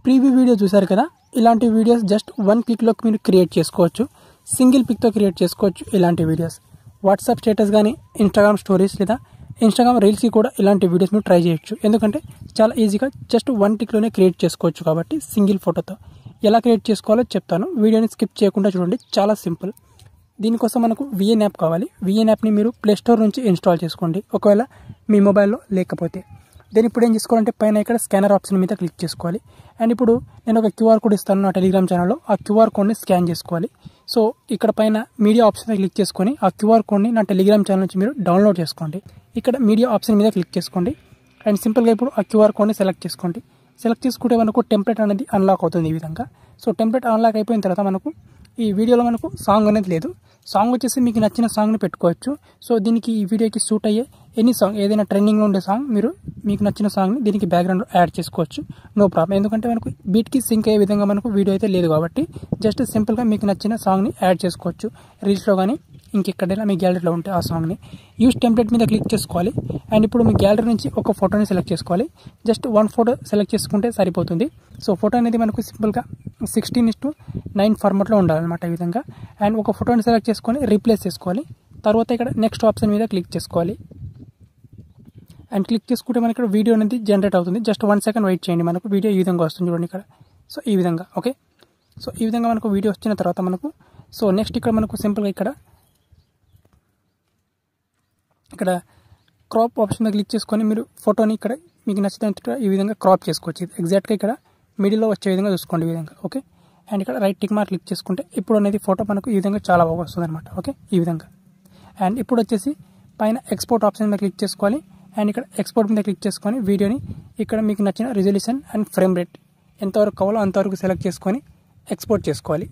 Preview video చూసారు కదా, ఇలాంటి వీడియోస్ జస్ట్ 1 క్లిక్లో మీరు క్రియేట్ చేసుకోవచ్చు. సింగిల్ పిక్తో క్రియేట్ చేసుకోవచ్చు ఇలాంటి వీడియోస్. వాట్సాప్ స్టేటస్ కానీ, ఇన్స్టాగ్రామ్ స్టోరీస్ లేదా ఇన్స్టాగ్రామ్ రీల్స్కి కూడా ఇలాంటి వీడియోస్ మీరు ట్రై చేయొచ్చు. ఎందుకంటే చాలా ఈజీగా జస్ట్ 1 క్లిక్లోనే క్రియేట్ చేసుకోవచ్చు కాబట్టి సింగిల్ ఫోటోతో. ఎలా క్రియేట్ చేసుకోవాలో చెప్తాను, వీడియోని స్కిప్ చేయకుండా చూడండి. చాలా సింపుల్. దీనికోసం మనకు VN యాప్ కావాలి. VN యాప్ని మీరు ప్లేస్టోర్ నుంచి ఇన్స్టాల్ చేసుకోండి ఒకవేళ మీ మొబైల్లో లేకపోతే. దెన్ ఇప్పుడు ఏం చేసుకోవాలంటే పైన ఇక్కడ స్కానర్ ఆప్షన్ మీద క్లిక్ చేసుకోవాలి. అండ్ ఇప్పుడు నేను ఒక QR కోడ్ ఇస్తాను నా టెలిగ్రామ్ ఛానల్లో. ఆ QR కోడ్ని స్కాన్ చేసుకోవాలి. సో ఇక్కడ పైన మీడియా ఆప్షన్ మీద క్లిక్ చేసుకొని ఆ QR కోడ్ని నా టెలిగ్రామ్ ఛానల్ నుంచి మీరు డౌన్లోడ్ చేసుకోండి. ఇక్కడ మీడియా ఆప్షన్ మీద క్లిక్ చేసుకోండి. అండ్ సింపుల్గా ఇప్పుడు ఆ QR కోడ్ని సెలెక్ట్ చేసుకోండి. సెలెక్ట్ చేసుకుంటే మనకు టెంప్లెట్ అనేది అన్లాక్ అవుతుంది ఈ విధంగా. సో టెంప్లెట్ అన్లాక్ అయిపోయిన తర్వాత మనకు ఈ వీడియోలో మనకు సాంగ్ అనేది లేదు. సాంగ్ వచ్చేసి మీకు నచ్చిన సాంగ్ని పెట్టుకోవచ్చు. సో దీనికి ఈ వీడియోకి సూట్ అయ్యే ఎనీ సాంగ్, ఏదైనా ట్రెండింగ్లో ఉండే సాంగ్ మీరు మీకు నచ్చిన సాంగ్ని దీనికి బ్యాక్గ్రౌండ్లో యాడ్ చేసుకోవచ్చు. No problem. ఎందుకంటే మనకు బీట్కి సింక్ అయ్యే విధంగా మనకు వీడియో అయితే లేదు కాబట్టి జస్ట్ సింపుల్గా మీకు నచ్చిన సాంగ్ని యాడ్ చేసుకోవచ్చు. రీల్స్లో కానీ ఇంకెక్కడైనా మీ గ్యాలరీలో ఉంటే ఆ సాంగ్ని యూస్ టెంప్లెట్ మీద క్లిక్ చేసుకోవాలి. అండ్ ఇప్పుడు మీ గ్యాలరీ నుంచి ఒక ఫోటోని సెలెక్ట్ చేసుకోవాలి. జస్ట్ 1 ఫోటో సెలెక్ట్ చేసుకుంటే సరిపోతుంది. సో ఫోటో అనేది మనకు సింపుల్గా 16:9 ఫార్మాట్లో ఉండాలన్నమాట ఈ విధంగా. అండ్ ఒక ఫోటోని సెలెక్ట్ చేసుకొని రీప్లేస్ చేసుకోవాలి. తర్వాత ఇక్కడ నెక్స్ట్ ఆప్షన్ మీద క్లిక్ చేసుకోవాలి. అండ్ క్లిక్ చేసుకుంటే మనకి ఇక్కడ వీడియో అనేది జనరేట్ అవుతుంది. జస్ట్ 1 సెకండ్ వెయిట్ చేయండి, మనకు వీడియో ఈ విధంగా వస్తుంది చూడండి ఇక్కడ. సో ఈ విధంగా ఓకే. సో ఈ విధంగా మనకు వీడియో వచ్చిన తర్వాత మనకు సో నెక్స్ట్ ఇక్కడ మనకు సింపుల్గా ఇక్కడ క్రాప్ ఆప్షన్ మీద క్లిక్ చేసుకొని మీరు ఫోటోని ఇక్కడ మీకు నచ్చినంత ఈ విధంగా క్రాప్ చేసుకోవచ్చు. ఎగ్జాక్ట్గా ఇక్కడ మిడిల్లో వచ్చే విధంగా చూసుకోండి ఈ విధంగా ఓకే. అండ్ ఇక్కడ రైట్ టిక్ మార్క్ క్లిక్ చేసుకుంటే ఇప్పుడు అనేది ఫోటో మనకు ఈ విధంగా చాలా బాగా వస్తుంది అనమాట ఓకే ఈ విధంగా. అండ్ ఇప్పుడు వచ్చేసి పైన ఎక్స్పోర్ట్ ఆప్షన్ మీద క్లిక్ చేసుకోవాలి. అండ్ ఇక్కడ ఎక్స్పోర్ట్ మీద క్లిక్ చేసుకొని వీడియోని ఇక్కడ మీకు నచ్చిన రిజల్యూషన్ అండ్ ఫ్రేమ్ రేట్ ఎంతవరకు కావాలో అంతవరకు సెలెక్ట్ చేసుకొని ఎక్స్పోర్ట్ చేసుకోవాలి.